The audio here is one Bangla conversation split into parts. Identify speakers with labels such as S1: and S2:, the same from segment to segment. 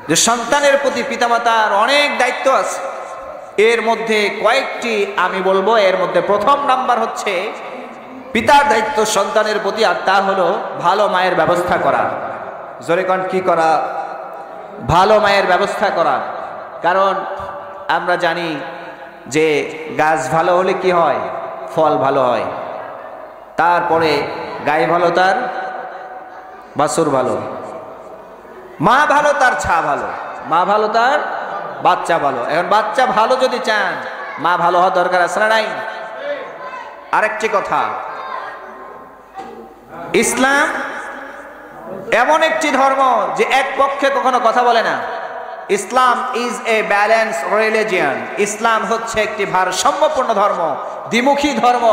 S1: যে সন্তানের প্রতি পিতামাতার অনেক দায়িত্ব আছে। এর মধ্যে কয়েকটি আমি বলবো। এর মধ্যে প্রথম নাম্বার হচ্ছে পিতার দায়িত্ব সন্তানের প্রতি, আর তা হলো ভালো মায়ের ব্যবস্থা করা। জোরে কোন কি করা? ভালো মায়ের ব্যবস্থা করা। কারণ আমরা জানি যে গাছ ভালো হলে কি হয়? ফল ভালো হয়। তারপরে গায়ে ভালো তার বাছুর ভালো, মা ভালো তার ছা ভালো, মা ভালো তার বাচ্চা ভালো। এখন বাচ্চা ভালো যদি চান, মা ভালো হওয়া দরকার আছে না নাই? আরেকটি কথা, ইসলাম এমন একটি ধর্ম যে এক পক্ষে কখনো কথা বলে না। ইসলাম ইজ এ ব্যালেন্স রিলিজিয়ন। ইসলাম হচ্ছে একটি ভারসাম্যপূর্ণ ধর্ম, দ্বিমুখী ধর্ম।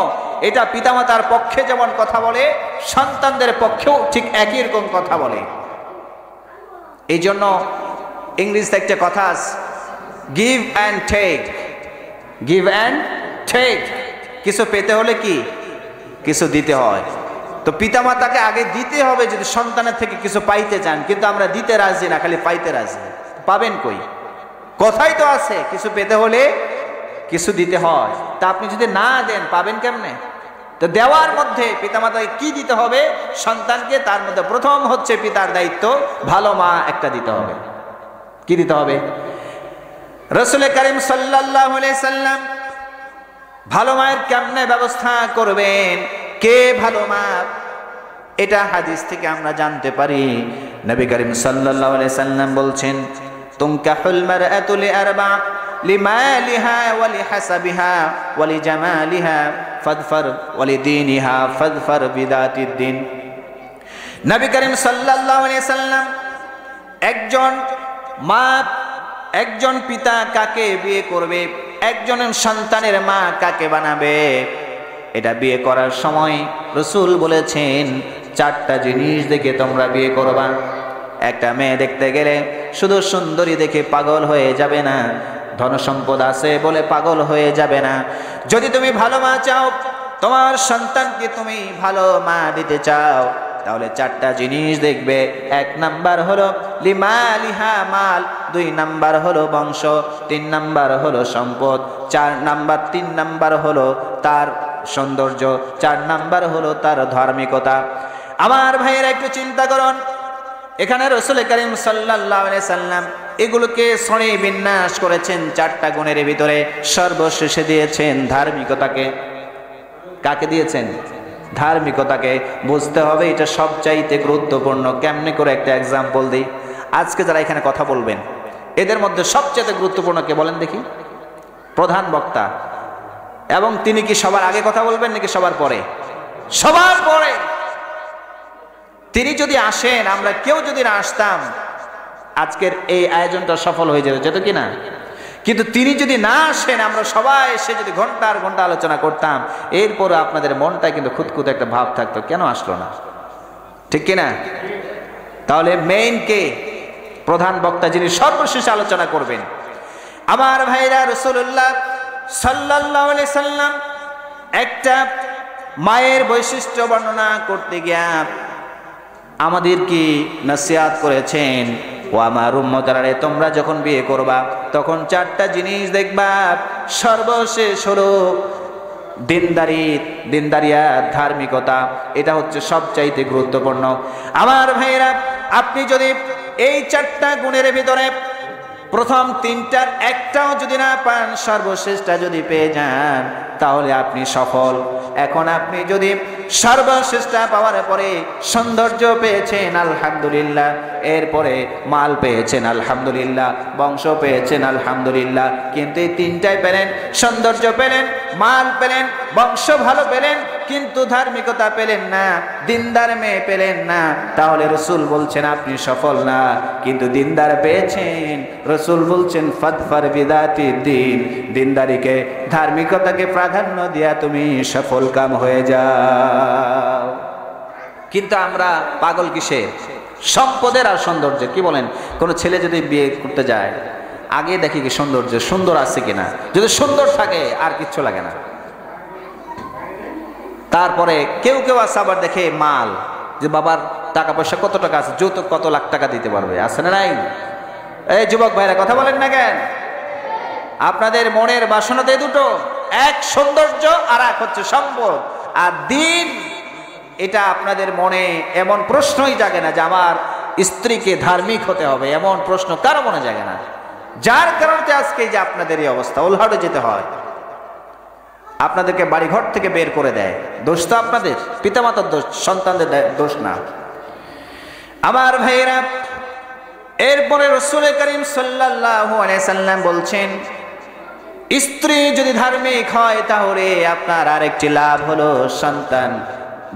S1: এটা পিতামাতার পক্ষে যেমন কথা বলে, সন্তানদের পক্ষেও ঠিক একই রকম কথা বলে। এই জন্য ইংলিশে একটা কথা আছে, give and take. Give and take. কিছু পেতে হলে কি কিছু দিতে হয়। তো পিতামাতাকে আগে দিতে হবে যদি সন্তানের থেকে কিছু পাইতে চান। কিন্তু আমরা দিতে রাজি না, খালি পাইতে রাজি। পাবেন কই? কথাই তো আছে, কিছু পেতে হলে কিছু দিতে হয়। তা আপনি যদি না দেন পাবেন কেমনে? তো দেওয়ার মধ্যে পিতামাতাকে কি দিতে হবে সন্তানকে? তার মধ্যে প্রথম হচ্ছে পিতার দায়িত্ব, ভালো মা একটা দিতে হবে। কি দিতে হবে? রাসূল করিম সাল্লাল্লাহু আলাইহি সাল্লাম ভালো মায়ের কেমনে ব্যবস্থা করবেন, কে ভালো মা, এটা হাদিস থেকে আমরা জানতে পারি। নবী করিম সাল্লাল্লাহু আলাইহি সাল্লাম বলছেন, তুনকাহুল মারআতু লিআরবা, লিমালিহা ওয়া লিহাসাবিহা ওয়া লিজামালিহা ফাদফার ওয়া লিদীনিহা ফাদফার বিদাতিদ দ্বীন। নবী করিম সাল্লাল্লাহু আলাইহি সাল্লাম একজন মা, একজন পিতা কাকে বিয়ে করবে, একজন সন্তানের মা কাকে বানাবে, এটা বিয়ে করার সময় রাসূল বলেছেন চারটা জিনিস দেখে তোমরা বিয়ে করবা। একটা মেয়ে দেখতে গেলে শুধু সুন্দরী দেখে পাগল হয়ে যাবে না, ধন সম্পদ আছে বলে পাগল হয়ে যাবে না। যদি তুমি ভালো মা চাও, তোমার সন্তানকে তুমি ভালো মা দিতে চাও, তাহলে চারটা জিনিস দেখবে। এক নাম্বার হলো লিমালিহা মাল, দুই নাম্বার হলো বংশ, তিন নাম্বার হলো সম্পদ, তিন নাম্বার হলো তার সৌন্দর্য, চার নাম্বার হলো তার ধার্মিকতা। আমার ভাইয়েরা একটু চিন্তা করুন, এখানে রাসূল করিম সাল্লাল্লাহু আলাইহি সাল্লাম এগুলোকে শ্রেণী বিন্যাস করেছেন চারটা গুণের ভিতরে। সর্বশেষে দিয়েছেন ধার্মিকতাকে। কাকে দিয়েছেন? ধার্মিকতাকে। বুঝতে হবে এটা সবচাইতে গুরুত্বপূর্ণ। কেমনে করে একটা এক্সাম্পল দিই। আজকে যারা এখানে কথা বলবেন এদের মধ্যে সবচেয়ে গুরুত্বপূর্ণ কে বলেন দেখি? প্রধান বক্তা। এবং তিনি কি সবার আগে কথা বলবেন নাকি সবার পরে? সবার পরে। তিনি যদি আসেন, আমরা কেউ যদি না আসতাম, আজকের এই আয়োজনটা সফল হয়ে যেত কি না? কিন্তু তিনি যদি না আসেন, আমরা সবাই এসে যদি ঘন্টার ঘন্টা আলোচনা করতাম, এরপরে আপনাদের মনটায় কিন্তু খুঁতখুত একটা ভাব থাকতো, কেন আসলো না? ঠিক কিনা? তাহলে মেইন কে? প্রধান বক্তা, যিনি সর্বশেষ আলোচনা করবেন। আমার ভাইরা, রাসূলুল্লাহ সাল্লাল্লাহু আলাইহি সাল্লাম একটা মায়ের বৈশিষ্ট্য বর্ণনা করতে গিয়া আমাদের কি নসিহত করেছেন, ও আমার উম্মতরা, তোমরা যখন বিয়ে করবা তখন চারটা জিনিস দেখবা। সর্বশেষ হলো দিনদারিয়া, ধার্মিকতা। এটা হচ্ছে সবচাইতে গুরুত্বপূর্ণ। আমার ভাইয়েরা, আপনি যদি এই চারটা গুণের ভিতরে প্রথম তিনটার একটাও যদি না পান, সর্বশেষটা যদি পেয়ে যান, তাহলে আপনি সফল। এখন আপনি যদি সর্বশেষটা পাওয়ার পরে সৌন্দর্য পেয়েছেন, আলহামদুলিল্লাহ, এরপরে মাল পেয়েছেন, আলহামদুলিল্লাহ, বংশ পেয়েছেন, আলহামদুলিল্লাহ, কিন্তু এই তিনটাই পেলেন, সৌন্দর্য পেলেন, মাল পেলেন, বংশ ভালো পেলেন, কিন্তু ধার্মিকতা পেলেন না, দিনদার মেয়ে পেলেন না, তাহলে রাসূল বলছেন আপনি সফল না। কিন্তু দিনদার পেয়েছেন, রাসূল বলছেন ফাদফার বিদাতিদ দ্বীন, দিনদারিকে, ধার্মিকতাকে প্রাধান্য দিয়া তুমি সফল কাম হয়ে যাও। কিন্তু আমরা পাগল কিসে? সম্পদের আর সৌন্দর্যের। কি বলেন? কোন ছেলে যদি বিয়ে করতে যায়, আগে দেখি কি সৌন্দর্য, সুন্দর আছে কিনা। যদি সুন্দর থাকে আর কিচ্ছু লাগে না। তারপরে কেউ কেউ আছে আবার দেখে মাল, যে বাবার টাকা পয়সা কত টাকা আছে, যৌতুক কত লাখ টাকা দিতে পারবে, আছে না নাই? এই যুবক ভাইরা কথা বলেন না কেন? আপনাদের মনের বাসনাতে দুটো, এক সৌন্দর্য আর এক হচ্ছে সম্পদ। আর দিন, এটা আপনাদের মনে এমন প্রশ্নই জাগে না যে আমার স্ত্রীকে ধার্মিক হতে হবে, এমন প্রশ্ন কারো মনে জাগে না। যার কারণে আজকে যে আপনাদের এই অবস্থা, উল্হাটে যেতে হয়, আপনাদেরকে বাড়িঘর থেকে বের করে দেয়। দোষ তো আপনাদের, পিতামাতার দোষ, সন্তানদের দোষ না। আমার ভাইয়েরা, এরপরে রাসূল করিম সাল্লাল্লাহু আলাইহি সাল্লাম বলছেন, স্ত্রী যদি ধার্মিক হয় তাহলে আপনার আরেকটি লাভ হলো সন্তান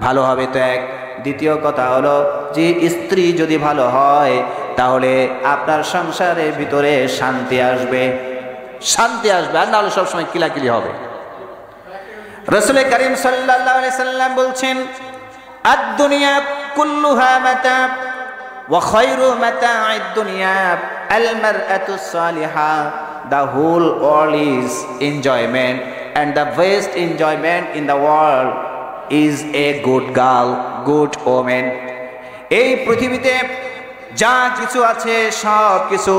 S1: ভালো হবে তো এক। দ্বিতীয় কথা হলো যে স্ত্রী যদি ভালো হয় তাহলে আপনার সংসারের ভিতরে শান্তি আসবে, শান্তি আসবে, আর নাহলে সবসময় কিলাকিলি হবে। রাসূল করিম সাল্লাল্লাহু আলাইহি সাল্লাম বলছেন, আদ-দুনিয়া কুল্লুহা মাতা ওয়া খায়রু মাতা'আদ দুনিয়া আল মারআতু Saliha. The whole world is enjoyment and the best enjoyment in the world is a good girl, good woman. এই পৃথিবীতে যা কিছু আছে সব কিছু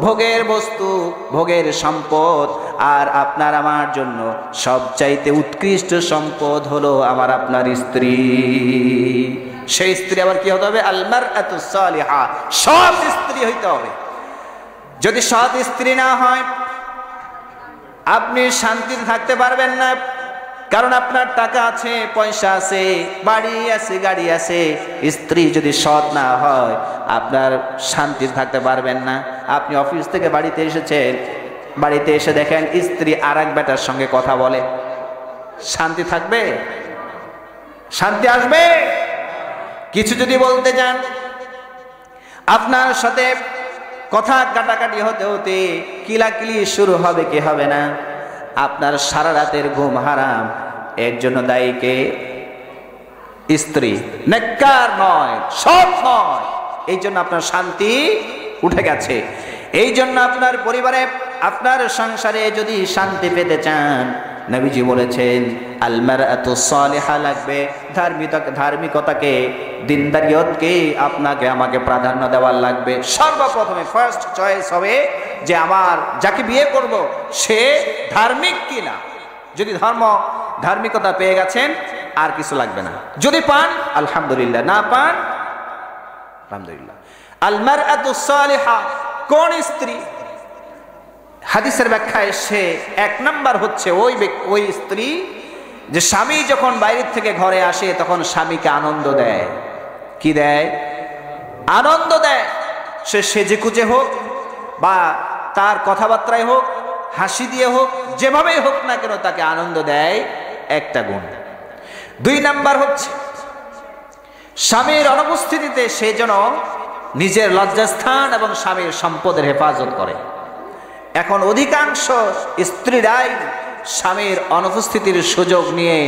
S1: ভোগের বস্তু, ভোগের সম্পদ, আর আপনার আমার জন্য সবচাইতে উৎকৃষ্ট সম্পদ হলো আমার আপনার স্ত্রী। সেই স্ত্রী আবার কি হতে হবে? আল মারআতু সালিহা, সৎ স্ত্রী হইতে হবে। যদি সৎ স্ত্রী না হয় আপনি শান্তিতে থাকতে পারবেন না। কারণ আপনার টাকা আছে, পয়সা আছে, বাড়ি আছে, গাড়ি আছে, স্ত্রী যদি সৎ না হয় আপনার শান্তিতে থাকতে পারবেন না। আপনি অফিস থেকে বাড়িতে এসেছেন, বাড়িতে এসে দেখেন স্ত্রী আর এক বেটার সঙ্গে কথা বলে, শান্তি থাকবে? শান্তি আসবে? কিছু যদি বলতে যান, আপনার সাথে কথা কাটাকাটি হতে হতে কিলাকিলি শুরু হবে কি হবে না? আপনার সারা রাতের ঘুম হারাম। এর জন্য দায়ী কে? স্ত্রী। নেককার নয়, সৎ নয়, এই জন্য আপনার শান্তি উঠে গেছে। এই জন্য আপনার পরিবারে, আপনার সংসারে যদি শান্তি পেতে চান, নবীজি বলেছেন আল মারআতু সালিহা লাগবে। ধার্মিকতাকে, দিনদারিয়তকে আপনাকে আমাকে প্রাধান্য দেওয়ার লাগবে। সর্বপ্রথমে ফার্স্ট চয়েস হবে যে আমার যাকে বিয়ে করব সে ধার্মিক কিনা। যদি ধার্মিকতা পেয়ে গেছেন আর কিছু লাগবে না। যদি পান আলহামদুলিল্লাহ, না পান আলহামদুলিল্লাহ। আল মারআতু সালিহা, কোন স্ত্রী? হাদিসের ব্যাখ্যায় সে এক নাম্বার হচ্ছে ওই স্ত্রী যে স্বামী যখন বাইরে থেকে ঘরে আসে তখন স্বামীকে আনন্দ দেয়। কি দেয়? আনন্দ দেয়। সে সেজে কুজে হোক বা তার কথাবার্তায় হোক, হাসি দিয়ে হোক, যেভাবেই হোক না কেন তাকে আনন্দ দেয়, একটা গুণ। দুই নাম্বার হচ্ছে স্বামীর অনুপস্থিতিতে সে যেন নিজের লজ্জাস্থান এবং স্বামীর সম্পদের হেফাজত করে। এখন অধিকাংশ স্ত্রীরাই স্বামীর অনুপস্থিতির সুযোগ নিয়ে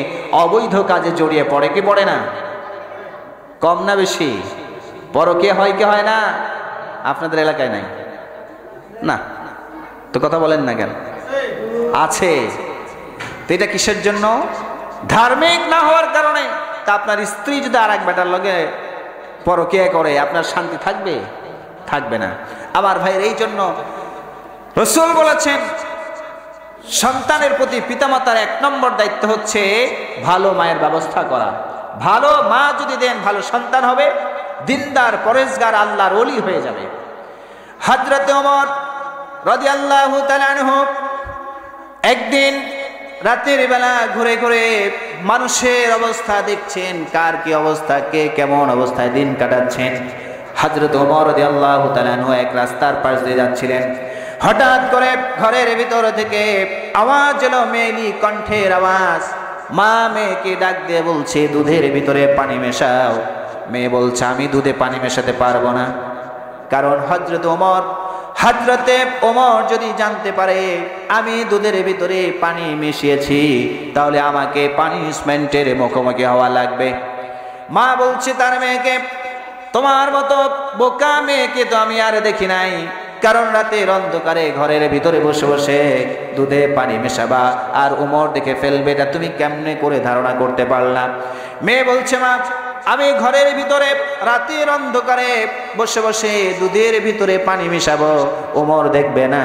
S1: অবৈধ কাজে জড়িয়ে পড়ে কি পড়ে না? কম না বেশি? পরকীয়া হয় কি হয় না? আপনাদের এলাকায় নাই না তো? কথা বলেন না কেন? আছে। তো এটা কিসের জন্য? ধার্মিক না হওয়ার কারণে। তা আপনার স্ত্রী যদি আর এক বেটার লগে পরকীয়া করে আপনার শান্তি থাকবে? থাকবে না। আমার ভাইয়ের, এই জন্য রাসূল বলেছেন সন্তানের প্রতি পিতামাতার এক নম্বর দায়িত্ব হচ্ছে ভালো মায়ের ব্যবস্থা করা। ভালো মা যদি দেন ভালো সন্তান হবে, দিনদার, পরেজগার, আল্লাহর ওলি হয়ে যাবে। হযরত ওমর রাদিয়াল্লাহু তাআলা আনহু একদিন রাতের বেলা ঘুরে ঘুরে মানুষের অবস্থা দেখছেন, কার কি অবস্থা, কে কেমন অবস্থায় দিন কাটাচ্ছেন। হযরত ওমর রাদিয়াল্লাহু তাআলা আনহু এক রাস্তার পাশ দিয়ে যাচ্ছিলেন। হঠাৎ করে ঘরের ভিতর থেকে আওয়াজ এলো, মেয়েলি কণ্ঠের আওয়াজ। মা মেয়েকে ডাক দিয়ে বলছে দুধের ভিতরে পানি মেশাও। মেয়ে বলছে আমি দুধে পানি মেশাতে পারবো না। কারণ হযরতে ওমর যদি জানতে পারে আমি দুধের ভিতরে পানি মিশিয়েছি তাহলে আমাকে পানিশমেন্টের মুখোমুখি হওয়া লাগবে। মা বলছে তার মেয়েকে, তোমার মতো বোকা মেয়েকে তো আমি আর দেখি নাই। কারণ রাতের অন্ধকারে ঘরের ভিতরে বসে বসে দুধে পানি মেশাবা আর ওমর দেখে ফেলবে, এটা তুমি কেমনে করে ধারণা করতে পারলা? মেয়ে বলছে মা আমি ঘরের ভিতরে রাতের অন্ধকারে বসে বসে দুধের ভিতরে পানি মিশাবো, ওমর দেখবে না,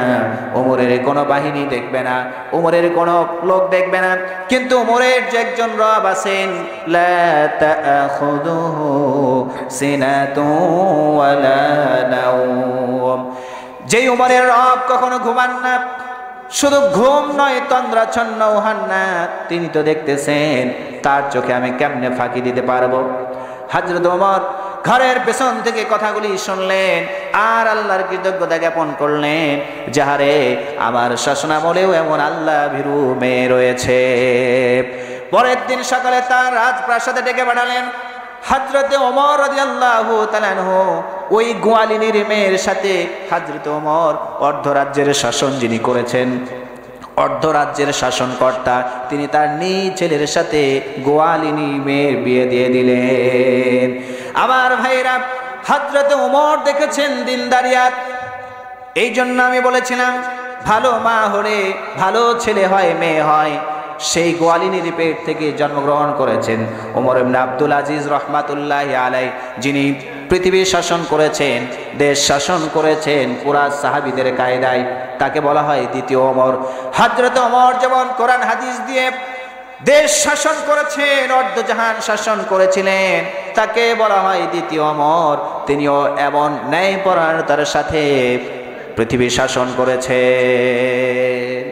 S1: ওমরের কোনো বাহিনী দেখবে না, ওমরের কোনো লোক দেখবে না। কিন্তু ওমরের যে একজন রব আছেন, লা তাখুযুহু সিনাতুন ওয়ালা নাওম, যেই ওমরের রব কখনো ঘুমান না, শুধু ঘুম নয় তন্দ্রাচ্ছন্নও হন না, তিনি তো দেখতেছেন, তার চোখে আমি কেমনে ফাঁকি দিতে পারবো। হযরত ওমর ঘরের পেছন থেকে কথাগুলি শুনলেন আর আল্লাহর কৃতজ্ঞতা জ্ঞাপন করলেন, যাহারে আমার শাসনামলেও এমন আল্লাহ ভীরু মেয়ে রয়েছে। পরের দিন সকালে তার রাজপ্রাসাদে ডেকে পাঠালেন। হযরত ওমর রাদিয়াল্লাহু তাআলা আনহু ওই গোয়ালিনীর মেয়ের সাথে, হযরত ওমর অর্ধরাজ্যের শাসন যিনি করেছেন, অর্ধরাজ্যের শাসনকর্তা, তিনি তার নিজ ছেলের সাথে গোয়ালিনী মেয়ের বিয়ে দিয়ে দিলেন। আমার ভাইরা, হযরত ওমর দেখেছেন দিনদারিয়াত। এই জন্য আমি বলেছিলাম, ভালো মা হলে ভালো ছেলে হয়, মেয়ে হয়। সেই গোয়ালিনীর পেট থেকে জন্মগ্রহণ করেছেন ওমর ইবনে আব্দুল আজিজ রাহমাতুল্লাহি আলাইহি, যিনি পৃথিবী শাসন করেছেন, দেশ শাসন করেছেন পুরা সাহাবীদের কায়দায়। তাকে বলা হয় দ্বিতীয় ওমর। হযরত ওমর যেমন কোরআন হাদিস দিয়ে দেশ শাসন করেছেন, অর্ধজাহান শাসন করেছিলেন, তাকে বলা হয় দ্বিতীয় ওমর। তিনিও এমন ন্যায়পরায়ণতার সাথে পৃথিবী শাসন করেছেন।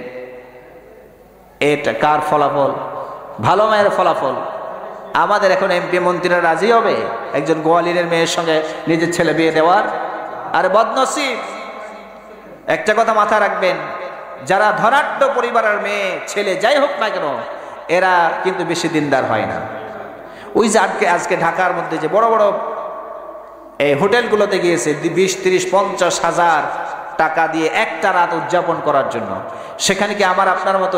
S1: এটা কার ফলাফল? ভালো মায়ের ফলাফল। আমাদের এখন এমপি মন্ত্রীরা রাজি হবে একজন গোয়ালিনের মেয়ের সঙ্গে নিজের ছেলে বিয়ে দেওয়ার? আর বদনসিব, একটা কথা মাথায় রাখবেন, যারা ধনাঢ্য পরিবারের মেয়ে ছেলে যাই হোক না কেন, এরা কিন্তু বেশি দিনদার হয় না। ওই যে আজকে ঢাকার মধ্যে যে বড় বড় এই হোটেলগুলোতে গিয়েছে 20, 30, 50 হাজার টাকা দিয়ে একটা রাত উদযাপন করার জন্য, সেখানে কি আমার আপনার মতো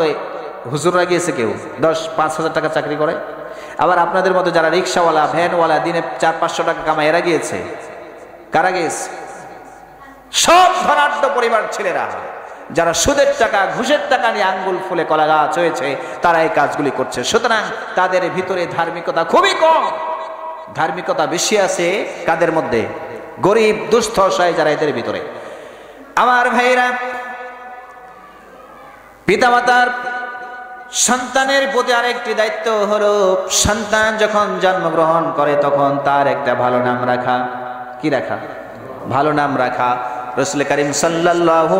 S1: হুজুররা গিয়েছে? কেউ 10-5 হাজার টাকা চাকরি করে? আবার আপনাদের মতো যারা রিক্সাওয়ালা, ভ্যানওয়ালা, দিনে 400-500 টাকা কামায়, এরা গিয়েছে? কারা গিয়েছে? সব ধনাঢ্য পরিবার ছেলেরা, যারা সুদের টাকা, ঘুষের টাকা নিয়ে আঙ্গুল ফুলে কলা গাছ হয়েছে, তারা এই কাজগুলি করছে। সুতরাং তাদের ভিতরে ধার্মিকতা খুবই কম। ধার্মিকতা বেশি আছে কাদের মধ্যে? গরিব, দুস্থ, অসহায় যারা, এদের ভিতরে। আমার ভাইরা, পিতামাতার সন্তানের প্রতি আরেকটি দায়িত্ব হলো, সন্তান যখন জন্মগ্রহণ করে তখন তার একটা ভালো নাম রাখা। কি রাখা? ভালো নাম রাখা। রাসূল করিম সাল্লাল্লাহু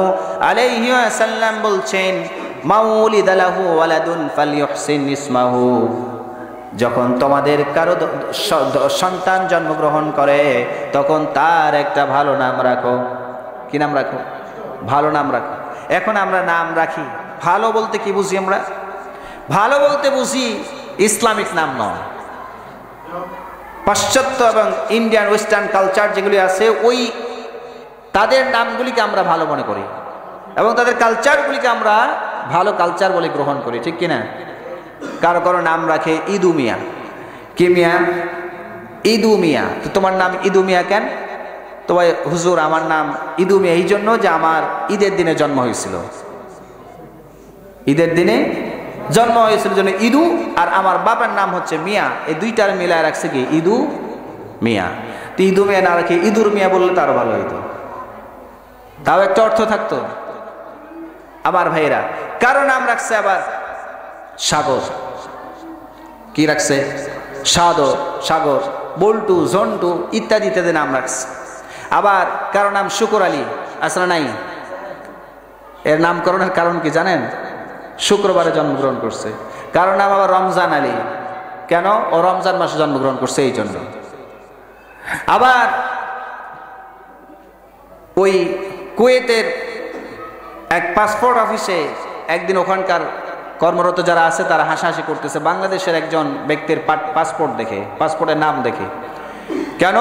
S1: আলাইহি ওয়াসাল্লাম বলছেন, মাউলিদা লাহু ওয়ালাদুন ফালইউহসিন ইসমাহু, যখন তোমাদের কারো সন্তান জন্মগ্রহণ করে তখন তার একটা ভালো নাম রাখো। কি নাম রাখো? ভালো নাম রাখো। এখন আমরা নাম রাখি, ভালো বলতে কি বুঝি আমরা? ভালো বলতে বুঝি ইসলামিক নাম নয়। পাশ্চাত্য এবং ইন্ডিয়ান ওয়েস্টার্ন কালচার যেগুলি আছে, ওই তাদের নামগুলিকে আমরা ভালো মনে করি এবং তাদের কালচারগুলিকে আমরা ভালো কালচার বলে গ্রহণ করি, ঠিক কিনা? কারো কারো নাম রাখে ইদু মিয়া। কি মিয়া? ইদু মিয়া। তো তোমার নাম ইদু মিয়া কেন? তো ভাই হুজুর, আমার নাম ইদু মিয়া এই জন্য যে আমার ঈদের দিনে জন্ম হয়েছিল, ঈদের দিনে জন্ম হয়েছিল জন্য ইদু, আর আমার বাবার নাম হচ্ছে মিয়া, এই দুইটার মিলায় রাখছে কি ইদু মিয়া। তো ইদু মিয়া না রাখে ইদুর মিয়া বললে তারও ভালো হইতো, তাও একটা অর্থ থাকতো। আমার ভাইরা, কারো নাম রাখছে আবার সাগর। কি রাখছে? সাদর, সাগর, বল্টু, জন্টু ইত্যাদি ইত্যাদি নাম রাখছে। আবার কারো নাম শুকর আলী, আসলে নাই? এর নামকরণের কারণ কি জানেন? শুক্রবারে জন্মগ্রহণ করছে। কারো নাম আবার রমজান আলী, কেন? ও রমজান মাসে জন্মগ্রহণ করছে এই জন্য। আবার ওই কুয়েতের এক পাসপোর্ট অফিসে একদিন ওখানকার কর্মরত যারা আছে তারা হাসাহাসি করতেছে বাংলাদেশের একজন ব্যক্তির পাসপোর্ট দেখে, পাসপোর্টের নাম দেখে। কেন?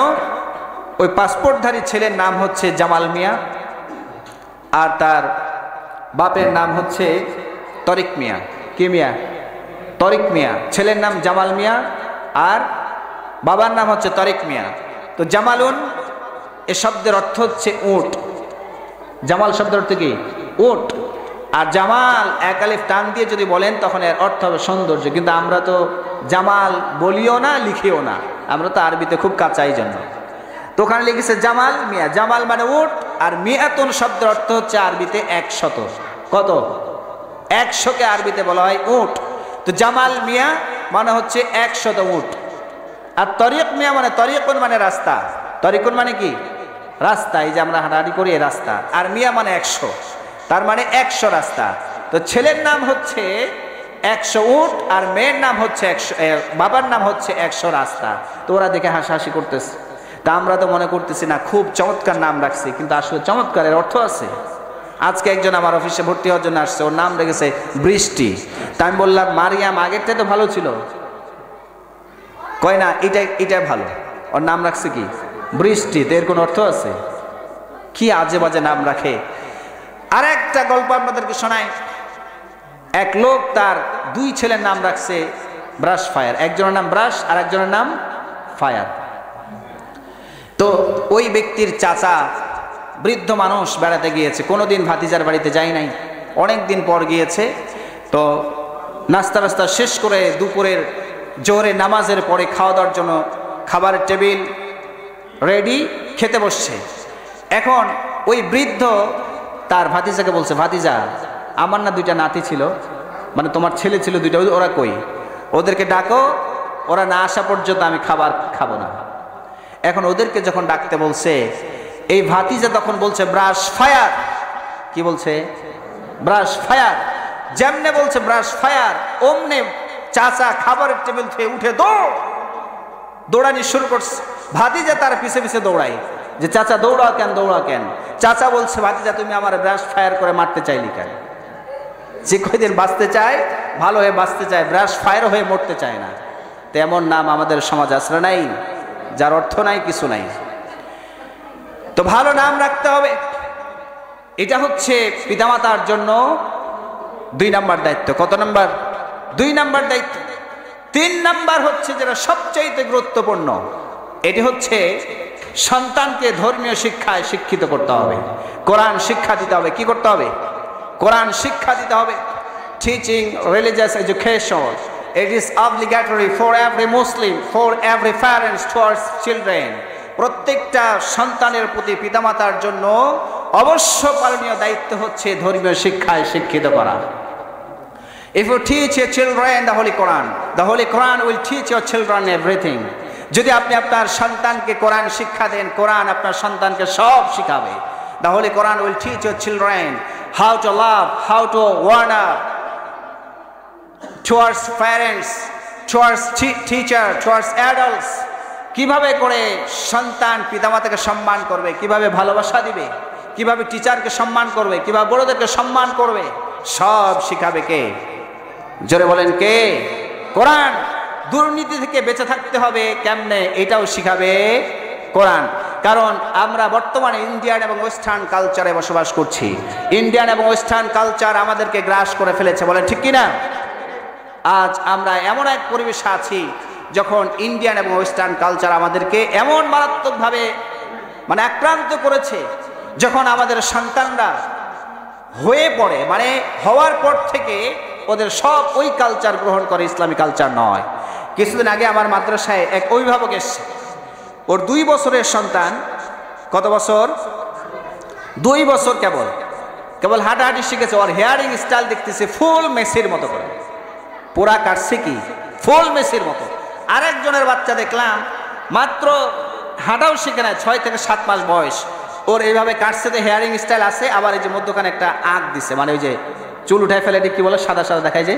S1: ওই পাসপোর্টধারী ছেলের নাম হচ্ছে জামাল মিয়া, আর তার বাপের নাম হচ্ছে তরিক মিয়া। কি মিয়া? তরিক মিয়া। ছেলের নাম জামাল মিয়া আর বাবার নাম হচ্ছে তরিক মিয়া। তো জামালুন এ শব্দের অর্থ হচ্ছে উট। জামাল শব্দের অর্থ কি? উট। আর জামাল এক আলিফ টান দিয়ে যদি বলেন তখন এর অর্থ হবে সৌন্দর্য, কিন্তু আমরা তো জামাল বলিও না, লিখিও না। আমরা তো আরবিতে খুব কাঁচাই জন্য। তো ওখানে লিখেছে জামাল মিয়া, জামাল মানে উট, আর মিয়াতুন শব্দের অর্থ হচ্ছে আরবিতে 100। কত? 100কে আরবিতে বলা হয় উট। তো জামাল মিয়া মানে হচ্ছে 100 উট। আর তরিক মিয়া মানে তরিকুন মানে রাস্তা, তরিকুন মানে কি? রাস্তা, এই যে আমরা হাঁটাহাঁটি করি এই রাস্তা। আর মিয়া মানে 100, তার মানে 100 রাস্তা। তো ছেলের নাম হচ্ছে 100 উট, আর মেয়ের নাম হচ্ছে 100, বাবার নাম হচ্ছে 100 রাস্তা। তো ওরা দেখে হাসাহাসি করতেছে। তা আমরা তো মনে করতেছি না খুব চমৎকার নাম রাখছি, কিন্তু আসলে চমৎকারের অর্থ আছে। আজকে একজন আমার অফিসে ভর্তি হওয়ার জন্য আসছে, ওর নাম রেখেছে বৃষ্টি। তা আমি বললাম মারিয়াম আগেরটা তো ভালো ছিল। কয় না এটাই ভালো, ওর নাম রাখছে কি বৃষ্টি। তো এর কোনো অর্থ আছে? কি আজে বাজে নাম রাখে। আর একটা গল্প আপনাদেরকে শোনায়। এক লোক তার 2 ছেলের নাম রাখছে ব্রাশ ফায়ার, একজনের নাম ব্রাশ আর একজনের নাম ফায়ার। তো ওই ব্যক্তির চাচা বৃদ্ধ মানুষ বেড়াতে গিয়েছে, কোনোদিন ভাতিজার বাড়িতে যায় নাই, অনেক দিন পর গিয়েছে। তো নাস্তা শেষ করে দুপুরের জোহরের নামাজের পরে খাওয়া দাওয়ার জন্য খাবারের টেবিল রেডি, খেতে বসছে। এখন ওই বৃদ্ধ তার ভাতিজাকে বলছে, ভাতিজা আমার না 2টা নাতি ছিল, মানে তোমার ছেলে ছিল 2টা, ওরা কই? ওদেরকে ডাকো, ওরা না আসা পর্যন্ত আমি খাবার খাবো না। এখন ওদেরকে যখন ডাকতে বলছে, এই ভাতিজা তখন বলছে ব্রাশ ফায়ার। কি বলছে? Brush fire. যেমনে বলছে ব্রাশ ফায়ার, অমনে চাচা খাবারের টেবিল থেকে উঠে দৌড়ানি শুরু করছে। ভাতিজা তার পিছে পিছে দৌড়ায় যে চাচা দৌড়াও কেন? চাচা বলছে ভাতিজা তুমি আমার ব্রাশ ফায়ার করে মারতে চাইলি কেন? যে কয়দিন বাঁচতে চায় ভালো হয়ে বাঁচতে চায়, ব্রাশ ফায়ার হয়ে মরতে চায় না। তেমন নাম আমাদের সমাজ আসলে নাই, যার অর্থ নাই, কিছু নাই। তো ভালো নাম রাখতে হবে, এটা হচ্ছে পিতামাতার জন্য 2 নাম্বার দায়িত্ব। কত নাম্বার? 2 নাম্বার দায়িত্ব। 3 নাম্বার হচ্ছে যেটা সবচাইতে গুরুত্বপূর্ণ, এটি হচ্ছে সন্তানকে ধর্মীয় শিক্ষায় শিক্ষিত করতে হবে, কোরআন শিক্ষা দিতে হবে। কি করতে হবে? কোরআন শিক্ষা দিতে হবে। Teaching religious education, it is obligatory for every Muslim, for every parents towards children. প্রত্যেকটা সন্তানের প্রতি পিতামাতার জন্য অবশ্য পালনীয় দায়িত্ব হচ্ছে ধর্মীয় শিক্ষায় শিক্ষিত করা। If you teach your children the Holy Quran will teach your children everything. যদি আপনি আপনার সন্তানকে কোরআন শিক্ষা দেন, কোরআন আপনার সন্তানকে সব শিখাবে। The Holy Quran will teach your children how to love, how to honor towards parents, towards teacher, towards adults. কিভাবে করে সন্তান পিতামাতাকে সম্মান করবে, কিভাবে ভালোবাসা দিবে, কিভাবে টিচারকে সম্মান করবে, কিভাবে বড়দেরকে সম্মান করবে, সব শিখাবে কে? জোরে বলেন কে? কোরআন। দুর্নীতি থেকে বেঁচে থাকতে হবে কেমনে, এটাও শিখাবে কোরআন। কারণ আমরা বর্তমানে ইন্ডিয়ান এবং ওয়েস্টার্ন কালচারে বসবাস করছি। ইন্ডিয়ান এবং ওয়েস্টার্ন কালচার আমাদেরকে গ্রাস করে ফেলেছে, বলেন ঠিক কিনা? আজ আমরা এমন এক পরিবেশে আছি যখন ইন্ডিয়ান এবং ওয়েস্টার্ন কালচার আমাদেরকে এমন মারাত্মকভাবে আক্রান্ত করেছে, যখন আমাদের সন্তানরা হয়ে পড়ে, হওয়ার পর থেকে ওদের সব ওই কালচার গ্রহণ করে, ইসলামী কালচার নয়। কিছুদিন আগে আমার মাদ্রাসায় এক অভিভাবক এসছে, ওর 2 বছরের সন্তান। কত বছর? 2 বছর। কেবল হাঁটাহাঁটি শিখেছে। ওর হেয়ারিং স্টাইল দেখতেছে ফুল মেসির মতো করে, পুরা কাটছে কি ফুল মেসির মতো। আরেকজনের বাচ্চা দেখলাম মাত্র হাঁটাও শিখে না, 6 থেকে 7 মাস বয়স, ওর এইভাবে কাটছে, হেয়ারিং স্টাইল আছে, আবার এই যে মধ্যখানে একটা আঁক দিছে, ওই যে চুল উঠায় ফেলে কি বলে, সাদা সাদা দেখায়, যে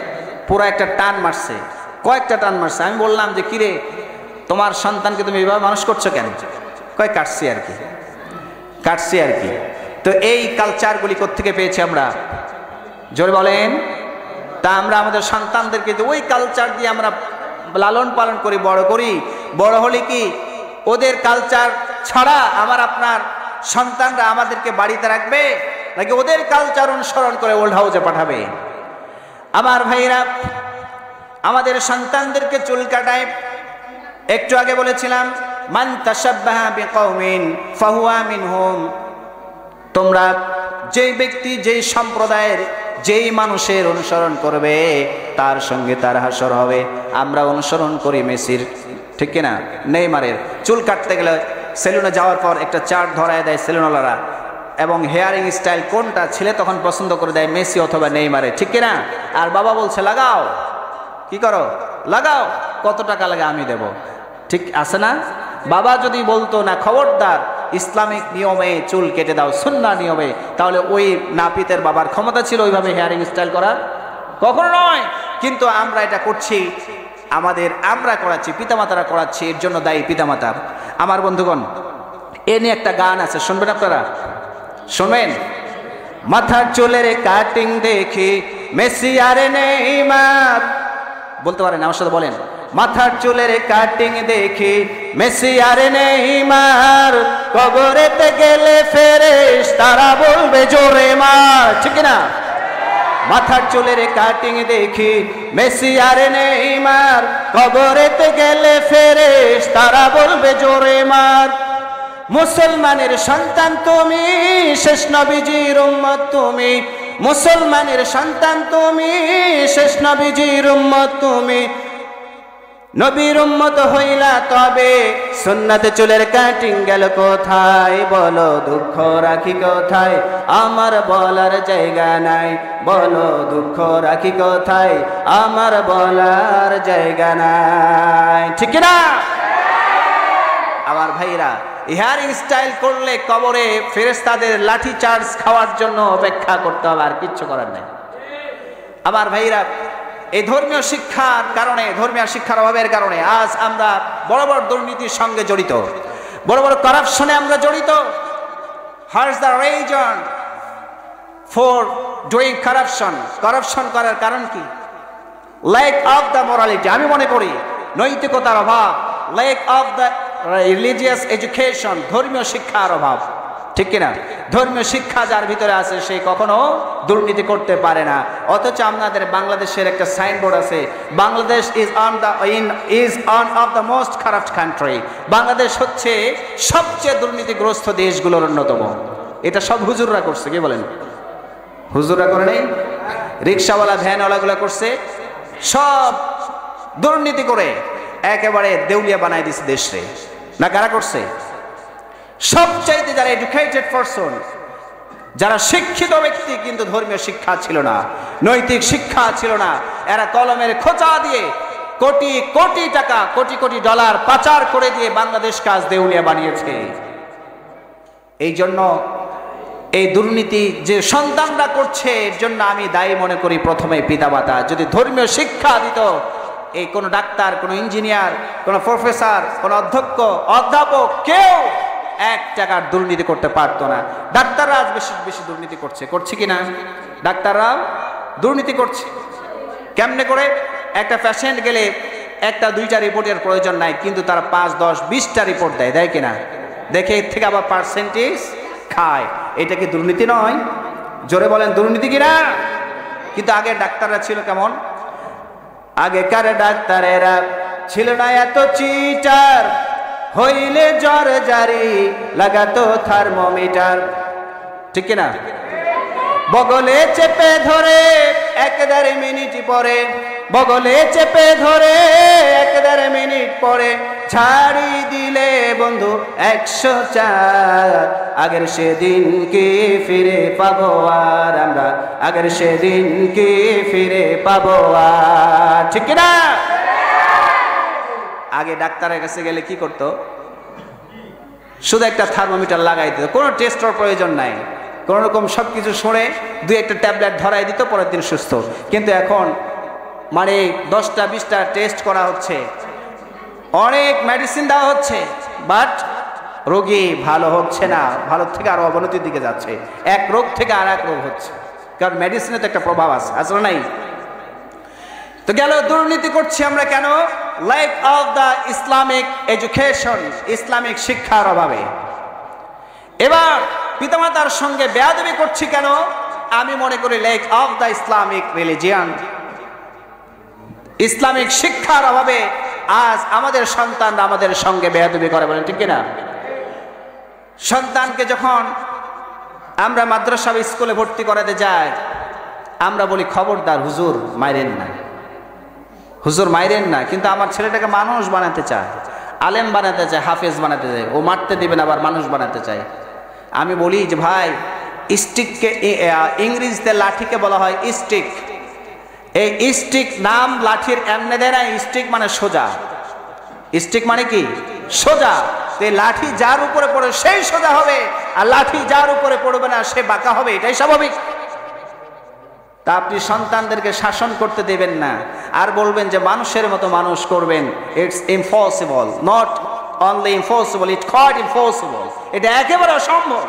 S1: পুরা একটা টান মারছে, কয়েকটা টান মারছে। আমি বললাম যে কিরে তোমার সন্তানকে তুমি এইভাবে মানুষ করছো কেন? কয় কাটছি আর কি। তো এই কালচারগুলি কোত্থেকে পেয়েছি আমরা? জোরে বলেন। তা আমরা আমাদের সন্তানদেরকে যে ওই কালচার দিয়ে আমরা লালন পালন করি, বড় হলে কি ওদের কালচার ছাড়া আমার আপনার সন্তানরা আমাদেরকে বাড়িতে রাখবে, নাকি ওদের কালচার অনুসরণ করে ওল্ড হাউসে পাঠাবে? আমার ভাইরা, আমাদের সন্তানদেরকে চুল কাটায়। একটু আগে বলেছিলাম মান তাশাব্বাহা বিকওমিন ফাহুয়া মিনহুম। তোমরা যেই ব্যক্তি, যেই সম্প্রদায়ের, যেই মানুষের অনুসরণ করবে তার সঙ্গে তার হাসর হবে। আমরা অনুসরণ করি মেসির, ঠিক কিনা? নেইমারের চুল কাটতে গেলে সেলুনে যাওয়ার পর একটা চার্ট ধরায় দেয় সেলুনওয়ালারা, এবং হেয়ারিং স্টাইল কোনটা ছেলে তখন পছন্দ করে দেয় মেসি অথবা নেইমারের, ঠিক কিনা? আর বাবা বলছে লাগাও, কি করো, লাগাও, কত টাকা লাগে আমি দেব, ঠিক আছে না? বাবা যদি বলতো না খবরদার ইসলামিক নিয়মে চুল কেটে দাও, সুন্নাহ নিয়মে, তাহলে ওই নাপিতের বাবার ক্ষমতা ছিল ওইভাবে হেয়ারিং স্টাইল করার? কখনো নয়। কিন্তু আমরা এটা করছি, আমরা করাচ্ছি, পিতামাতারা করাচ্ছি, এর জন্য দায়ী পিতামাতা। আমার বন্ধুগণ, এ নিয়ে একটা গান আছে, শুনবেন আপনারা? শুনবেন? মাথার চুলের কাটিং দেখি মেসি আর নেইমার, বলতে পারেন আমার সাথে বলেন, মাথার চুলের কাটিং দেখি মেসি আর নেইমার, কবরেতে গেলে ফেরেশতারা বলবে জোরে মার, ঠিক না? মাথার চুলের কাটিং দেখি মেসি আর নেইমার, কবরেতে গেলে ফেরেশতারা বলবে জোরে মার। মুসলমানের সন্তান তুমি, শেষ নবীজির উম্মত তুমি, মুসলমানের সন্তান তুমি, শেষ নবীজির উম্মত তুমি, নবীর উম্মত হইলা তবে সুন্নাতে চুলের কাটিং গেল কোথায়, বলো দুঃখ রাখি কোথায়, আমার বলার জায়গা নাই, বলো দুঃখ রাখি কোথায়, আমার বলার জায়গা নাই, ঠিক না? আমার ভাইরা, হেয়ারিং স্টাইল করলে কবরে ফেরেশতাদের লাঠি চার্জ খাওয়ার জন্য অপেক্ষা করতে হবে, আর কিচ্ছু করার নাই। আমার ভাইরা, এই ধর্মীয় শিক্ষার কারণে, ধর্মীয় শিক্ষার অভাবের কারণে আজ আমরা বড় বড় দুর্নীতির সঙ্গে জড়িত, বড় বড় করাপশনে আমরা জড়িত। What is the reason for doing corruption? Corruption করার কারণ কি? Lack of the morality. আমি মনে করি নৈতিকতার অভাব, lack of the religious education, ধর্মীয় শিক্ষার অভাব, ঠিক কিনা? ধর্মীয় শিক্ষা যার ভিতরে আছে সে কখনো দুর্নীতি করতে পারে না। অথচ আমাদের বাংলাদেশের একটা সাইনবোর্ড আছে, Bangladesh is one of the most corrupt country. Bangladesh হচ্ছে সবচেয়ে দুর্নীতিগ্রস্ত দেশগুলোর অন্যতম। এটা সব হুজুররা করছে, কি বলেন? হুজুররা করে নেই, রিক্সাওয়ালা ভ্যানওয়ালাগুলো করছে, সব দুর্নীতি করে একেবারে দেউলিয়া বানাই দিচ্ছে দেশে। না কারা করছে? সবচাইতে যারা এডুকেটেড পারসন, যারা শিক্ষিত ব্যক্তি কিন্তু ধর্মীয় শিক্ষা ছিল না, নৈতিক শিক্ষা ছিল না, এরা কলমের খোঁচা দিয়ে কোটি কোটি টাকা, কোটি কোটি ডলার পাচার করে দিয়ে বাংলাদেশকে আজ দেউলিয়া বানিয়েছে। এই জন্য এই দুর্নীতি যে সন্তানরা করছে, এর জন্য আমি দায়ী মনে করি প্রথমে পিতামাতা। যদি ধর্মীয় শিক্ষা দিত, এই কোন ডাক্তার, কোন ইঞ্জিনিয়ার, কোন প্রফেসর, কোন অধ্যক্ষ, অধ্যাপক কেউ 1 টাকার দুর্নীতি করতে পারতো না। ডাক্তাররা আজ বেশি বেশি দুর্নীতি করছে কিনা? ডাক্তাররা দুর্নীতি করছে। কেমনে করে? একটা পেশেন্ট গেলে 1-2টা রিপোর্টের প্রয়োজন নাই, কিন্তু তারা 5, 10, 20টা রিপোর্ট দেয় কিনা? দেখে এর থেকে আবার পার্সেন্টেজ খায়। এটা কি দুর্নীতি নয়? জোরে বলেন, দুর্নীতি কিনা? কিন্তু আগে ডাক্তাররা ছিল কেমন? আগেকার ডাক্তারেরা ছিল না এত চিটার, হইলে জ্বর জারি লাগাতো থার্মোমিটার, ঠিক কিনা? বগলে চেপে ধরে 1-1.5 মিনিট পরে, বগলে চেপে ধরে 1-1.5 মিনিট পরে ছাড়ি দিলে বন্ধু 104। আগের সেদিন কি ফিরে পাবো আর আমরা, আগের সেদিন কি ফিরে পাবো আর, ঠিক কিনা? আগে ডাক্তারের কাছে গেলে কি করতো? শুধু একটা থার্মোমিটার লাগাই দিত, কোনো টেস্টের প্রয়োজন নাই, কোন রকম সবকিছু শুনে 2-1টা ট্যাবলেট ধরাই দিত, পরের দিন সুস্থ। কিন্তু এখন মানে 10টা 20টা টেস্ট করা হচ্ছে, অনেক মেডিসিন দেওয়া হচ্ছে, বাট রোগী ভালো হচ্ছে না, ভালো থেকে আরো অবনতির দিকে যাচ্ছে। এক রোগ থেকে আর এক রোগ হচ্ছে, কারণ মেডিসিনে তো একটা প্রভাব আছে, আসলে নাই? তো গেল দুর্নীতি করছি আমরা কেন? Lack of the Islamic education, Islamic শিক্ষার অভাবে। এবার পিতামাতার সঙ্গে বেয়াদবি করছি কেন? আমি মনে করি lack of the Islamic religion, Islamic শিক্ষার অভাবে আজ আমাদের সন্তানরা আমাদের সঙ্গে বেয়াদবি করে, বলেন ঠিক কিনা? সন্তানকে যখন আমরা মাদ্রাসা বা স্কুলে ভর্তি করাতে যাই, আমরা বলি খবরদার হুজুর মাইরেন না, হুজুর মাইরেন না, কিন্তু আমার ছেলেটাকে মানুষ বানাতে চায়। আলেম বানাতে চায়, হাফেজ বানাতে চায়, ও মারতে দিবে না, আবার মানুষ বানাতে চায়। আমি বলি যে ভাই, স্টিককে ইংরেজিতে লাঠিকে বলা হয় স্টিক। এই স্টিক নাম লাঠির এমনি দেয় না, স্টিক মানে সোজা। স্টিক মানে কি? সোজা। তো লাঠি যার উপরে পড়ে সেই সোজা হবে, আর লাঠি যার উপরে পড়বে না সে বাঁকা হবে, এটাই স্বাভাবিক। তা আপনি সন্তানদেরকে শাসন করতে দেবেন না, আর বলবেন যে মানুষের মতো মানুষ করবেন। It's impossible, not only impossible, it quite impossible. এটা একেবারে অসম্ভব।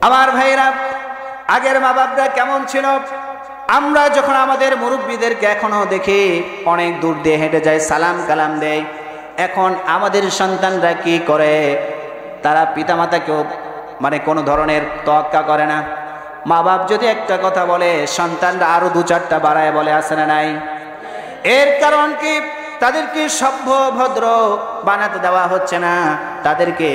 S1: আমার ভাইরা, আগের মা বাপরা কেমন ছিল? আমরা যখন আমাদের মুরব্বীদেরকে এখনো দেখি অনেক দূর দিয়ে হেঁটে যায়, সালাম কালাম দেয়। এখন আমাদের সন্তানরা কি করে? তারা পিতামাতাকেও মানে কোনো ধরনের তোয়াক্কা করে না। মা বাপ যদি একটা কথা বলে, সন্তানরা আরো দু চারটা বাড়ায় বলে, আছে না নাই? এর কারণ কি? তাদেরকে সভ্য ভদ্র বানাতে দেওয়া হচ্ছে না। তাদেরকে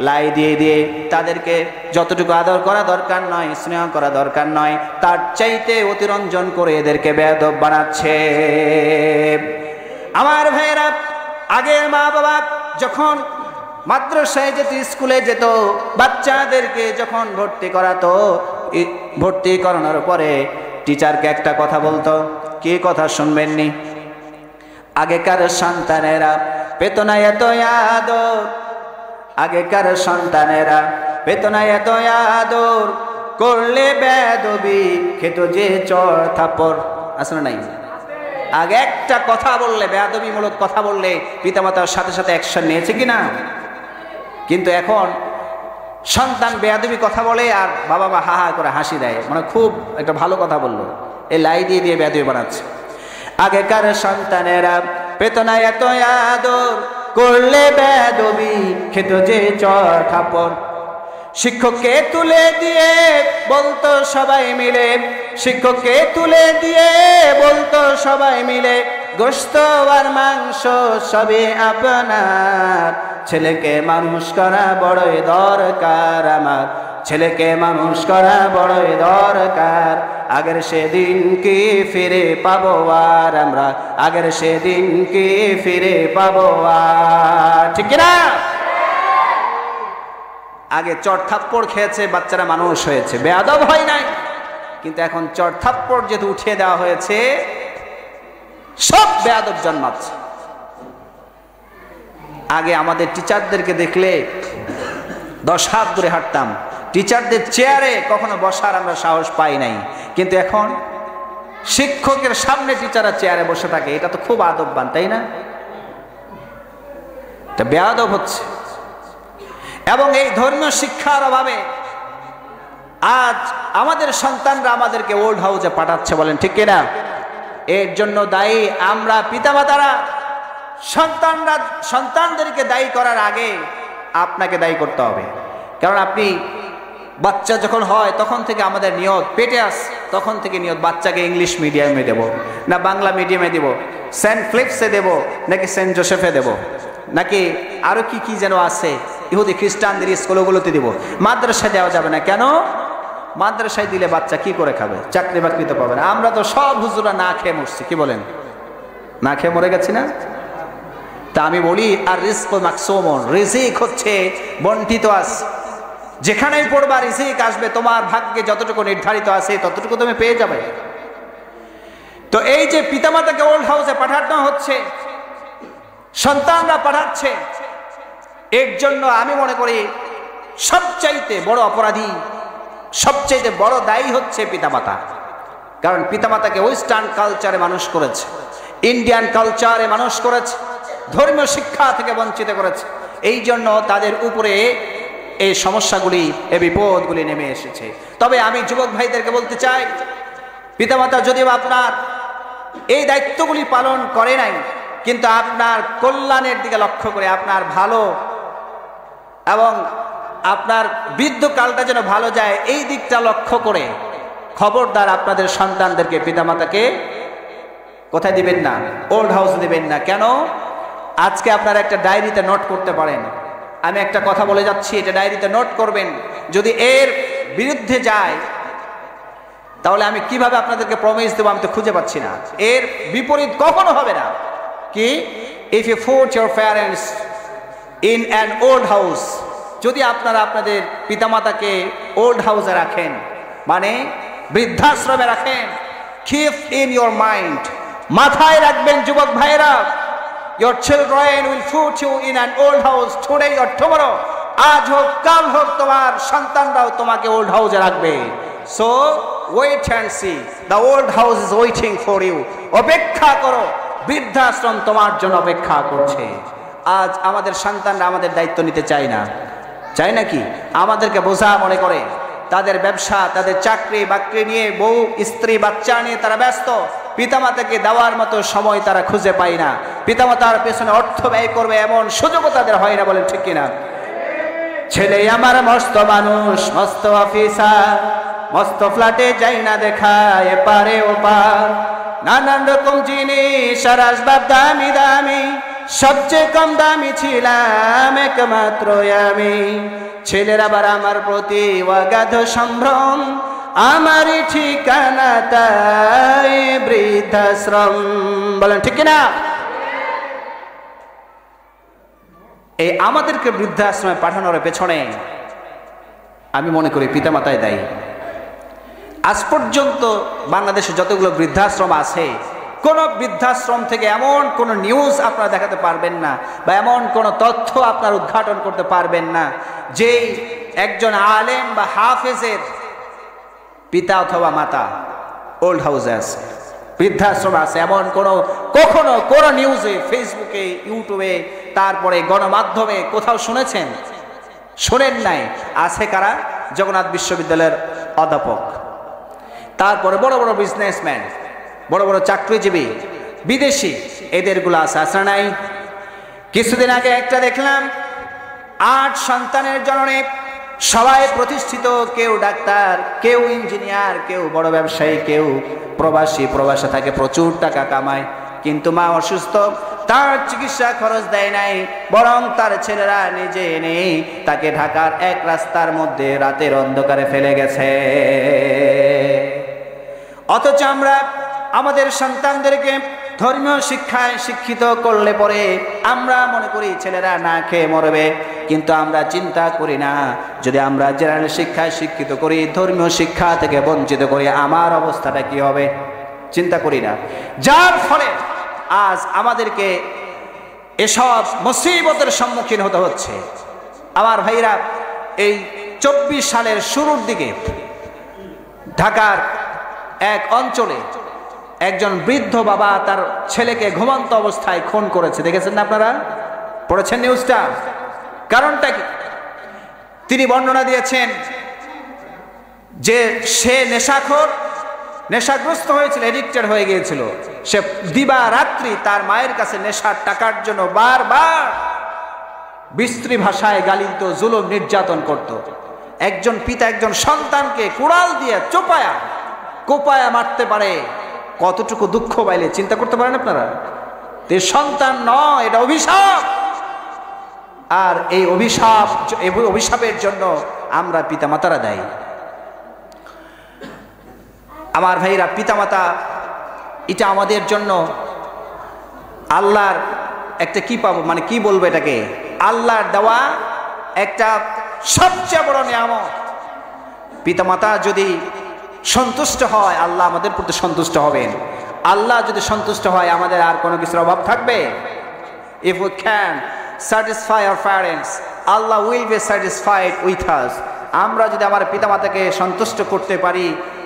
S1: লাই দিয়ে দিয়ে তাদেরকে যতটুকু আদর করা দরকার নয়, স্নেহ করা দরকার নয়, তার চাইতে অতিরঞ্জন করে এদেরকে বেয়াদব বানাচ্ছে। আমার ভাইয়েরা, আগের মা বাবা যখন মাদ্রাসায় যেত, স্কুলে যেত, বাচ্চাদেরকে যখন ভর্তি করাতো, ভর্তি করানোর পরে টিচারকে একটা কথা বলতো। কি কথা শুনবেননি? আগেকার সন্তানেরা পেত না এত আদর, আগেকার সন্তানেরা পেত না এত আদর, করলে বেয়াদবি খেত যে চড় থাপ্পড়। আসলে নাই? আগে একটা কথা বললে, বেয়াদবিমূলক কথা বললে পিতামাতার সাথে সাথে অ্যাকশন নিয়েছে কিনা? কিন্তু এখন সন্তান বেয়াদবি কথা বলে আর বাবা মা হা হা করে হাসি দেয়, মানে খুব একটা ভালো কথা বললো, এই লাই দিয়ে দিয়ে বেয়াদবি বানাচ্ছে। আগেকার সন্তানেরা পেত না এত আদর, করলে বেয়াদবি খেত যে চড় থাপ্পড়। শিক্ষককে তুলে দিয়ে বলতো সবাই মিলে, শিক্ষককে তুলে দিয়ে বলতো সবাই মিলে, গোশত আর মাংস সবই আপনার, ছেলেকে মানুষ করা বড়ই দরকার আমার, ছেলেকে মানুষ করা বড়ই দরকার। আগের সেদিন কি ফিরে পাবো আর আমরা, আগের সেদিন কি ফিরে পাবো আর, ঠিক না? আগে চড় থাপ্পড় খেয়েছে, বাচ্চারা মানুষ হয়েছে, বেয়াদব হয় নাই। কিন্তু এখন চড় থাপ্পড় যেহেতু উঠিয়ে দেওয়া হয়েছে, সব বেয়াদব জন্মাচ্ছে। আগে আমাদের টিচারদেরকে দেখলে 10 হাত দূরে হাঁটতাম, টিচারদের চেয়ারে কখনো বসার আমরা সাহস পাই নাই। কিন্তু এখন শিক্ষকের সামনে টিচাররা চেয়ারে বসে থাকে, এটা তো খুব আদববান, তাই না? এটা বেয়াদব হচ্ছে। এবং এই ধর্মীয় শিক্ষার অভাবে আজ আমাদের সন্তানরা আমাদেরকে ওল্ড হাউসে পাঠাচ্ছে, বলেন ঠিক কিনা? এর জন্য দায়ী আমরা পিতামাতারা। সন্তানদেরকে দায়ী করার আগে আপনাকে দায়ী করতে হবে। কারণ আপনি বাচ্চা যখন হয় তখন থেকে আমাদের নিয়ত পেটে আস, তখন থেকে নিয়ত বাচ্চাকে ইংলিশ মিডিয়ামে দেব না বাংলা মিডিয়ামে দেব, সেন্ট ফিলিপসে দেব নাকি সেন্ট জোসেফে দেব, নাকি আরো কি কি যেন আছে ইহুদি খ্রিস্টানদের স্কুলগুলোতে দিব। মাদ্রাসায় দেওয়া যাবে না। কেন? মাদ্রাসায় দিলে বাচ্চা কি করে খাবে? চাকরি বাকরি তো পাবে না। আমরা তো সব হুজুরা না খেয়ে মরছি, কি বলেন? না খেয়ে মরে গেছি না? তা আমি বলি, আর রিজক মাকসুমুন, রিজিক হচ্ছে বন্টিত আছে। যেখানেই পড়বা রিজিক আসবে, তোমার ভাগ্যে যতটুকু নির্ধারিত আছে ততটুকু তুমি পেয়ে যাবে। তো এই যে পিতামাতাকে ওল্ড হাউসে পাঠানো হচ্ছে, সন্তানরা পাঠাচ্ছে, এর জন্য আমি মনে করি সবচাইতে বড় অপরাধী, সবচাইতে বড় দায়ী হচ্ছে পিতামাতা। কারণ পিতামাতাকে ওয়েস্টার্ন কালচারে মানুষ করেছে, ইন্ডিয়ান কালচারে মানুষ করেছে, ধর্মীয় শিক্ষা থেকে বঞ্চিত করেছে। এই জন্য তাদের উপরে এই সমস্যাগুলি, এই বিপদগুলি নেমে এসেছে। তবে আমি যুবক ভাইদেরকে বলতে চাই, পিতামাতা যদিও আপনার এই দায়িত্বগুলি পালন করে নাই, কিন্তু আপনার কল্যাণের দিকে লক্ষ্য করে, আপনার ভালো এবং আপনার বৃদ্ধকালটা যেন ভালো যায় এই দিকটা লক্ষ্য করে খবরদার আপনাদের সন্তানদেরকে, পিতামাতাকে কোথায় দিবেন না? ওল্ড হাউসে দিবেন না। কেন? আজকে আপনারা একটা ডায়েরিতে নোট করতে পারেন। আমি একটা কথা বলে যাচ্ছি, এটা ডায়েরিতে নোট করবেন। যদি এর বিরুদ্ধে যায় তাহলে আমি কিভাবে আপনাদেরকে প্রমিস দেবো? আমি তো খুঁজে পাচ্ছি না। এর বিপরীত কখনো হবে না। কি, if you put your parents in an old house, যদি আপনারা আপনাদের পিতামাতাকে ওল্ড হাউসে রাখেন, মানে বৃদ্ধাশ্রমে রাখেন, keep in your mind, মাথায় রাখবেন যুবক ভাইরা, your children will put you in an old house today or tomorrow, আজ হোক কাল হোক তোমার সন্তানরাও তোমাকে ওল্ড হাউসে রাখবে। So wait and see, the old house is waiting for you, অপেক্ষা করো, বৃদ্ধাশ্রম তোমার জন্য অপেক্ষা করছে। আজ আমাদের সন্তানরা আমাদের দায়িত্ব নিতে চায় না, চাই নাকি? আমাদেরকে বোঝা মনে করে, তাদের ব্যবসা, তাদের চাকরি বাকরি নিয়ে, বউ স্ত্রী বাচ্চা নিয়ে তারা ব্যস্ত, পিতামাতাকে দেওয়ার মতো সময় তারা খুঁজে পায় না, পিতামাতার পেছনে অর্থ ব্যয় করবে এমন সুযোগও তাদের হয় না, বলেন ঠিক কিনা? ছেলে আমার মস্ত মানুষ, মস্ত অফিসার, মস্ত ফ্ল্যাটে যাই না দেখা এপারে ওপার, নানান রকম জিনিস আর আসবাব দামি দামি, সবচেয়ে কম দামি ছিলাম একমাত্র আমি। ছেলের আবার আমার প্রতি অগাধ সম্ভ্রম, আমারই ঠিকানা তাই বৃদ্ধাশ্রম, বলেন ঠিক কিনা? এই আমাদেরকে বৃদ্ধাশ্রমে পাঠানোর পেছনে আমি মনে করি পিতামাতাই দায়ী। আজ পর্যন্ত বাংলাদেশে যতগুলো বৃদ্ধাশ্রম আছে, কোন বৃদ্ধাশ্রম থেকে এমন কোন নিউজ আপনারা দেখাতে পারবেন না, বা এমন কোন তথ্য আপনারা উদ্ঘাটন করতে পারবেন না যেই একজন আলেম বা হাফেজের পিতা অথবা মাতা ওল্ড হাউসে আছে, বৃদ্ধাশ্রম আছে, এমন কখনো কোন নিউজে, ফেসবুকে, ইউটিউবে, তারপরে গণমাধ্যমে কোথাও শুনেছেন? শোনেন নাই। আছে কারা? জগন্নাথ বিশ্ববিদ্যালয়ের অধ্যাপক, তারপরে বড় বড় বিজনেসম্যান, বড় বড় চাকরিজীবী, বিদেশি, এদেরগুলো আছে, আসা নাই? কিছুদিন আগে একটা দেখলাম, 8 সন্তানের জননী, সবাই প্রতিষ্ঠিত, কেউ ডাক্তার, কেউ ইঞ্জিনিয়ার, কেউ বড় ব্যবসায়ী, কেউ প্রবাসী, প্রবাসে থাকে, প্রচুর টাকা কামায়, কিন্তু মা অসুস্থ, তার চিকিৎসা খরচ দেয় নাই, বরং তার ছেলেরা নিজে এনে তাকে ঢাকার এক রাস্তার মধ্যে রাতের অন্ধকারে ফেলে গেছে। অথচ আমরা আমাদের সন্তানদেরকে ধর্মীয় শিক্ষায় শিক্ষিত করলে পরে আমরা মনে করি ছেলেরা না খেয়ে মরবে, কিন্তু আমরা চিন্তা করি না, যদি আমরা জেনারেল শিক্ষায় শিক্ষিত করি, ধর্মীয় শিক্ষা থেকে বঞ্চিত করি, আমার অবস্থাটা কি হবে? চিন্তা করি না। যার ফলে আজ আমাদেরকে এসব মুসিবতের সম্মুখীন হতে হচ্ছে। আমার ভাইরা, এই 24 সালের শুরুর দিকে ঢাকার এক অঞ্চলে একজন বৃদ্ধ বাবা তার ছেলেকে ঘুমন্ত অবস্থায় খুন করেছে, দেখেছেন না আপনারা? পড়েছেন নিউজটা? কারণটা কি? তিনি বর্ণনা দিয়েছেন যে সে নেশাখোর, নেশাগ্রস্ত হয়েছিল, এডিক্টেড হয়ে গিয়েছিল। সে দিবা রাত্রি তার মায়ের কাছে নেশার টাকার জন্য বারবার বিশ্রী ভাষায় গালি দিত, জুলুম নির্যাতন করত। একজন পিতা একজন সন্তানকে কুড়াল দিয়ে কোপায়া মারতে পারে, কতটুকু দুঃখ পাইলে চিন্তা করতে পারেন আপনারা? সন্তান নয়, এটা অভিশাপ। আর এই অভিশাপের জন্য আমরা পিতামাতারা দায়ী। আমার ভাইরা, পিতামাতা এটা আমাদের জন্য আল্লাহর একটা কি পাবো, মানে কি বলবো এটাকে, আল্লাহর দেওয়া একটা সবচেয়ে বড় নিয়ামত। পিতামাতা যদি সন্তুষ্ট হয়, আল্লাহ আমাদের প্রতি সন্তুষ্ট হবেন। আল্লাহ যদি সন্তুষ্ট হয়, আমাদের আর কোনো কিছুর অভাব থাকবে? If we can satisfy our parents, Allah will be satisfied with us. আমরা যদি আমার পিতামাতাকে সন্তুষ্ট করতে পারি,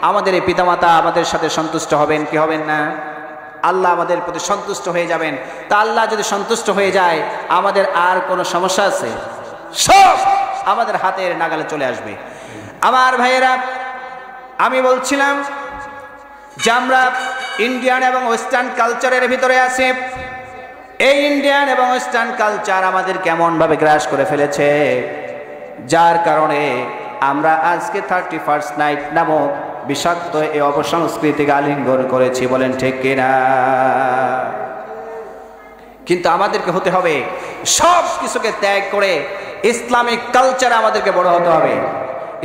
S1: আমাদের এই পিতামাতা আমাদের সাথে সন্তুষ্ট হবেন কি হবেন না? আল্লাহ আমাদের প্রতি সন্তুষ্ট হয়ে যাবেন। তা আল্লাহ যদি সন্তুষ্ট হয়ে যায়, আমাদের আর কোনো সমস্যা আছে? সব আমাদের হাতের নাগালে চলে আসবে। আমার ভাইয়েরা, আমি বলছিলাম যে আমরা ইন্ডিয়ান এবং ওয়েস্টার্ন কালচারের ভিতরে আছি। এই ইন্ডিয়ান এবং ওয়েস্টার্ন কালচার আমাদের কেমনভাবে গ্রাস করে ফেলেছে, যার কারণে আমরা আজকে 31st নাইট নামক বিষাক্ত এই অপসংস্কৃতিকে আলিঙ্গন করেছি, বলেন ঠিক কিনা? কিন্তু আমাদেরকে হতে হবে সব কিছুকে ত্যাগ করে ইসলামিক কালচার আমাদেরকে বড় হতে হবে,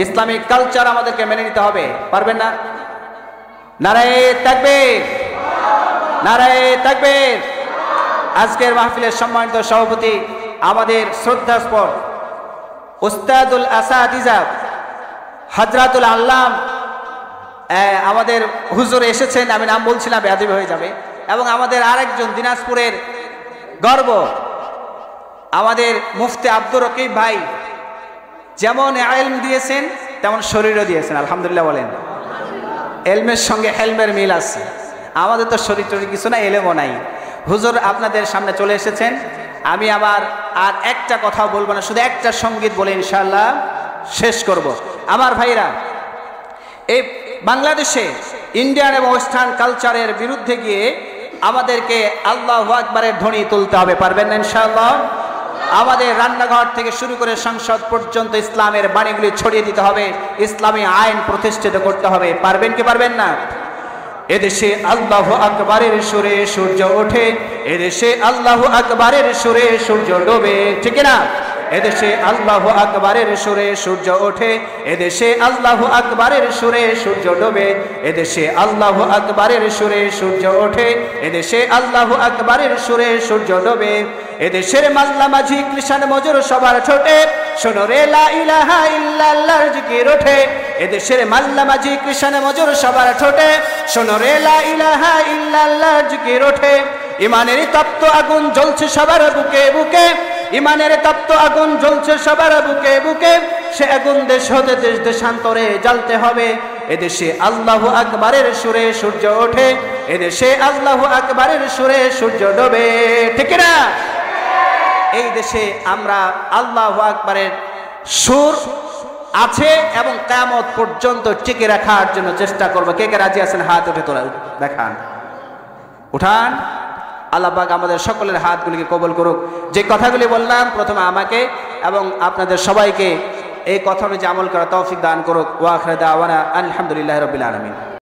S1: ইসলামিক কালচার আমাদেরকে মেনে নিতে হবে। পারবেন না? নারায়ে তাকবীর, নারায়ে তাকবীর। আজকের মাহফিলের সম্মানিত সভাপতি আমাদের শ্রদ্ধাস্পদ উস্তাদুল আসাতিজা হযরতুল আল্লাম আমাদের হুজুর এসেছেন, আমি নাম বলছি না বেয়াদবি হয়ে যাবে, এবং আমাদের আরেকজন দিনাজপুরের গর্ব আমাদের মুফতি আব্দুর রকিব ভাই, যেমন ইলম দিয়েছেন তেমন শরীরও দিয়েছেন। আলহামদুলিল্লাহ বলেন। এলমের সঙ্গে হেলমের মিল আছে, আমাদের তো শরীর টরীর কিছু না, এলেমও নাই। হুজুর আপনাদের সামনে চলে এসেছেন। আমি আবার আর একটা কথাও বলবো না, শুধু একটা সঙ্গীত বলে ইনশাআল্লাহ শেষ করব। আমার ভাইরা, এই বাংলাদেশে ইন্ডিয়ান এবং ওয়েস্টার্ন কালচারের বিরুদ্ধে গিয়ে আমাদেরকে আল্লাহু আকবারের ধ্বনি তুলতে হবে। পারবেন না ইনশাআল্লাহ? আমাদের রান্নাঘর থেকে শুরু করে সংসদ পর্যন্ত ইসলামের বাণীগুলি ছড়িয়ে দিতে হবে, ইসলামী আইন প্রতিষ্ঠিত করতে হবে। পারবেন কি পারবেন না? এদেশে আল্লাহু আকবারের সুরে সূর্য ওঠে, এদেশে আল্লাহু আকবারের সুরে সূর্য ডোবে, ঠিক না? এদেশে আল্লাহু আকবারের সুরে সূর্য ওঠে, এদেশে আল্লাহু আকবারের সুরে সূর্য ডোবে, এদেশে আল্লাহু আকবারের সুরে সূর্য ওঠে, এদেশে আল্লাহু আকবারের সুরে সূর্য ডোবে। এদেশের মাল্লা মাঝি কৃষাণ মজুর সবার ঠোঁটে শোনো রে লা ইলাহা ইল্লাল্লাহর জিকির ওঠে, এদেশের মাল্লা মাঝি কৃষাণ মজুর সবার ঠোঁটে শোনো রে লা ইলাহা ইল্লাল্লাহর জিকির ওঠে। ইমানের তপ্ত আগুন জ্বলছে সবার বুকে বুকে, ইমানের তপ্ত আগুন জ্বলছে সবার বুকে বুকে, সে আগুন দেশ হতে দেশ দেশান্তরে জ্বালতে হবে। এদেশে আল্লাহু আকবারের সুরে সূর্য ওঠে, এদেশে আল্লাহু আকবারের সুরে সূর্য ডোবে, ঠিক না? এই দেশে আমরা আল্লাহু আকবারের সুর আছে এবং কিয়ামত পর্যন্ত টিকে রাখার জন্য চেষ্টা করব। কে কে রাজি আছেন? হাত উঠে তোলা দেখান, উঠান। আল্লাহ পাক আমাদের সকলের হাতগুলিকে কবুল করুক। যে কথাগুলি বললাম প্রথমে আমাকে এবং আপনাদের সবাইকে এই কথা অনুযায়ী আমল করা তৌফিক দান করুক। ওয়া আখিরু দাওয়ানা আলহামদুলিল্লাহি রাব্বিল আলামিন।